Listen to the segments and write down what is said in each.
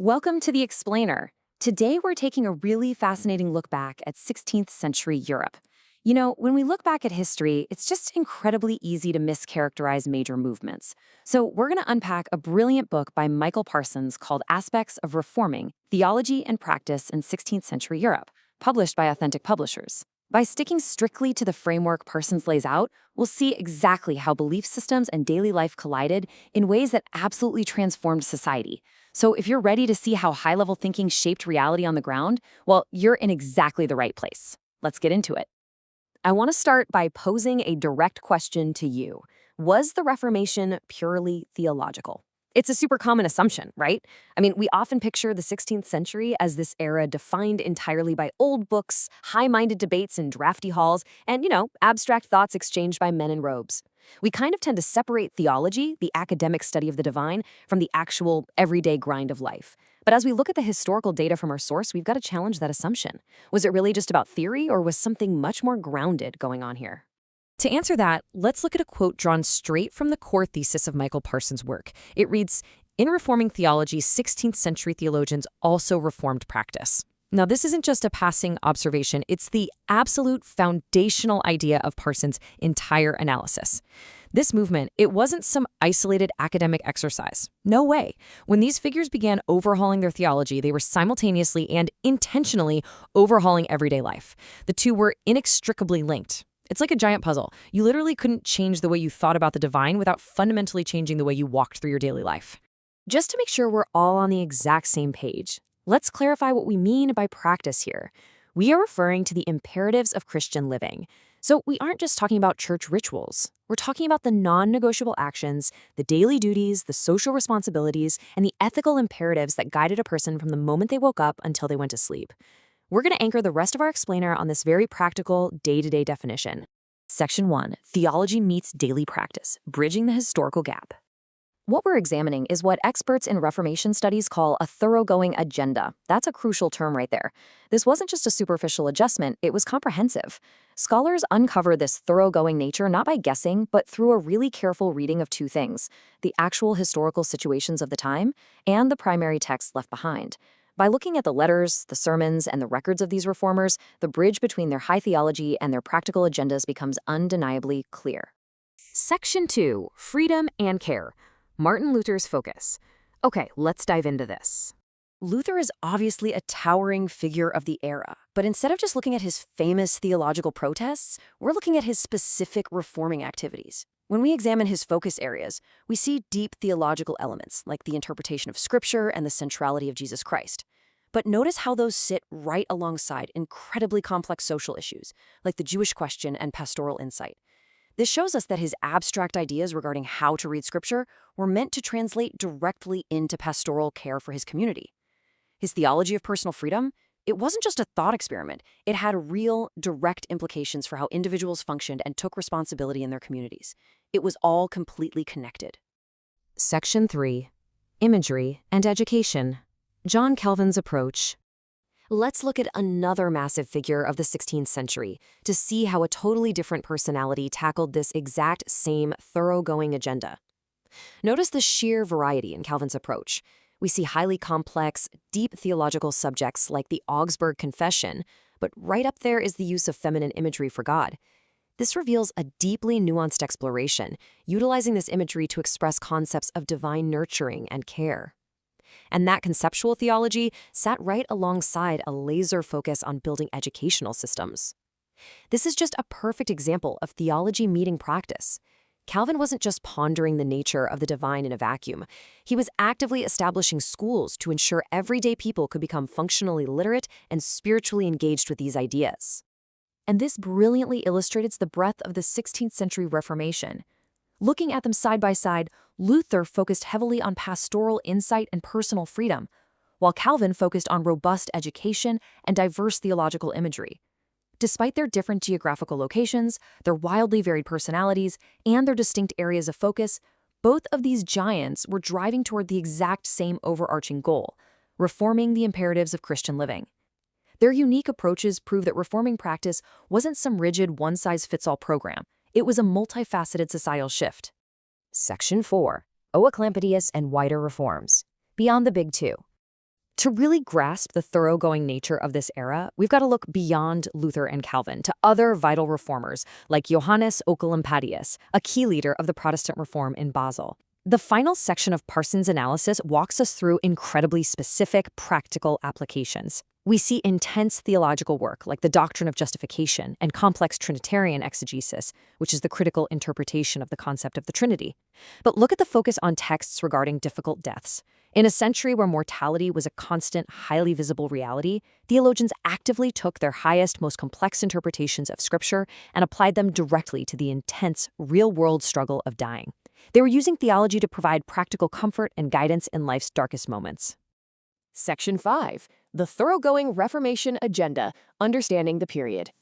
Welcome to The Explainer. Today we're taking a really fascinating look back at 16th century Europe. When we look back at history, it's just incredibly easy to mischaracterize major movements. So we're going to unpack a brilliant book by Michael Parsons called Aspects of Reforming, Theology and Practice in 16th Century Europe, published by Authentic Publishers. By sticking strictly to the framework Parsons lays out, we'll see exactly how belief systems and daily life collided in ways that absolutely transformed society. So if you're ready to see how high-level thinking shaped reality on the ground, well, you're in exactly the right place. Let's get into it. I want to start by posing a direct question to you. Was the Reformation purely theological? It's a super common assumption, right? I mean, we often picture the 16th century as this era defined entirely by old books, high-minded debates in drafty halls, and, abstract thoughts exchanged by men in robes. We kind of tend to separate theology, the academic study of the divine, from the actual everyday grind of life. But as we look at the historical data from our source, we've got to challenge that assumption. Was it really just about theory, or was something much more grounded going on here? To answer that, let's look at a quote drawn straight from the core thesis of Michael Parsons' work. It reads, "In reforming theology, 16th century theologians also reformed practice." Now, this isn't just a passing observation, it's the absolute foundational idea of Parsons' entire analysis. This movement, it wasn't some isolated academic exercise. No way. When these figures began overhauling their theology, they were simultaneously and intentionally overhauling everyday life. The two were inextricably linked. It's like a giant puzzle. You literally couldn't change the way you thought about the divine without fundamentally changing the way you walked through your daily life. Just to make sure we're all on the exact same page, let's clarify what we mean by practice here. We are referring to the imperatives of Christian living. So we aren't just talking about church rituals. We're talking about the non-negotiable actions, the daily duties, the social responsibilities, and the ethical imperatives that guided a person from the moment they woke up until they went to sleep. We're going to anchor the rest of our explainer on this very practical, day-to-day definition. Section 1, Theology Meets Daily Practice, Bridging the Historical Gap. What we're examining is what experts in Reformation studies call a thoroughgoing agenda. That's a crucial term right there. This wasn't just a superficial adjustment, it was comprehensive. Scholars uncover this thoroughgoing nature not by guessing, but through a really careful reading of two things: the actual historical situations of the time and the primary text left behind. By looking at the letters, the sermons, and the records of these reformers, the bridge between their high theology and their practical agendas becomes undeniably clear. Section 2, Freedom and Care. Martin Luther's focus. Okay, let's dive into this. Luther is obviously a towering figure of the era, but instead of just looking at his famous theological protests, we're looking at his specific reforming activities. When we examine his focus areas, we see deep theological elements, like the interpretation of Scripture and the centrality of Jesus Christ. But notice how those sit right alongside incredibly complex social issues, like the Jewish question and pastoral insight. This shows us that his abstract ideas regarding how to read Scripture were meant to translate directly into pastoral care for his community. His theology of personal freedom, it wasn't just a thought experiment. It had real, direct implications for how individuals functioned and took responsibility in their communities. It was all completely connected. Section 3, Imagery and Education. John Calvin's approach. Let's look at another massive figure of the 16th century to see how a totally different personality tackled this exact same thoroughgoing agenda. Notice the sheer variety in Calvin's approach. We see highly complex, deep theological subjects like the Augsburg Confession, but right up there is the use of feminine imagery for God. This reveals a deeply nuanced exploration, utilizing this imagery to express concepts of divine nurturing and care. And that conceptual theology sat right alongside a laser focus on building educational systems. This is just a perfect example of theology meeting practice. Calvin wasn't just pondering the nature of the divine in a vacuum. He was actively establishing schools to ensure everyday people could become functionally literate and spiritually engaged with these ideas. And this brilliantly illustrates the breadth of the 16th century Reformation. Looking at them side by side, Luther focused heavily on pastoral insight and personal freedom, while Calvin focused on robust education and diverse theological imagery. Despite their different geographical locations, their wildly varied personalities, and their distinct areas of focus, both of these giants were driving toward the exact same overarching goal: reforming the imperatives of Christian living. Their unique approaches prove that reforming practice wasn't some rigid one-size-fits-all program. It was a multifaceted societal shift. Section 4, Oeclampadius and Wider Reforms. Beyond the Big Two. To really grasp the thoroughgoing nature of this era, we've got to look beyond Luther and Calvin to other vital reformers like Johannes Oecolampadius, a key leader of the Protestant reform in Basel. The final section of Parsons' analysis walks us through incredibly specific, practical applications. We see intense theological work like the doctrine of justification and complex Trinitarian exegesis, which is the critical interpretation of the concept of the Trinity. But look at the focus on texts regarding difficult deaths. In a century where mortality was a constant, highly visible reality, theologians actively took their highest, most complex interpretations of Scripture and applied them directly to the intense, real-world struggle of dying. They were using theology to provide practical comfort and guidance in life's darkest moments. Section 5. The Thoroughgoing Reformation Agenda, Understanding the Period.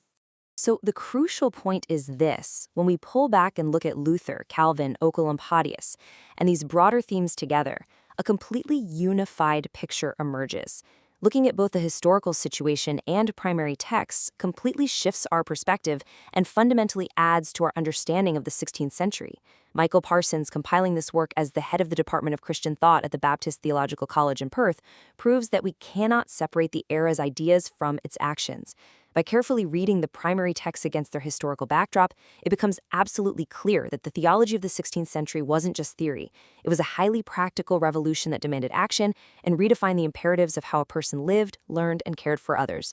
So the crucial point is this: when we pull back and look at Luther, Calvin, Oecolampadius, and these broader themes together, a completely unified picture emerges. Looking at both the historical situation and primary texts completely shifts our perspective and fundamentally adds to our understanding of the 16th century. Michael Parsons, compiling this work as the head of the Department of Christian Thought at the Baptist Theological College in Perth, proves that we cannot separate the era's ideas from its actions. By carefully reading the primary texts against their historical backdrop, it becomes absolutely clear that the theology of the 16th century wasn't just theory. It was a highly practical revolution that demanded action and redefined the imperatives of how a person lived, learned, and cared for others.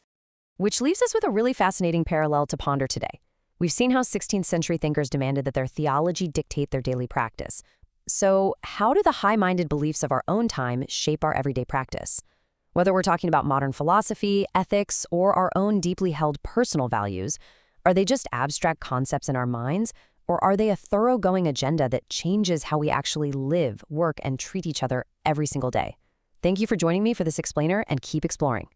Which leaves us with a really fascinating parallel to ponder today. We've seen how 16th century thinkers demanded that their theology dictate their daily practice. So, how do the high-minded beliefs of our own time shape our everyday practice? Whether we're talking about modern philosophy, ethics, or our own deeply held personal values, are they just abstract concepts in our minds, or are they a thoroughgoing agenda that changes how we actually live, work, and treat each other every single day? Thank you for joining me for this explainer, and keep exploring.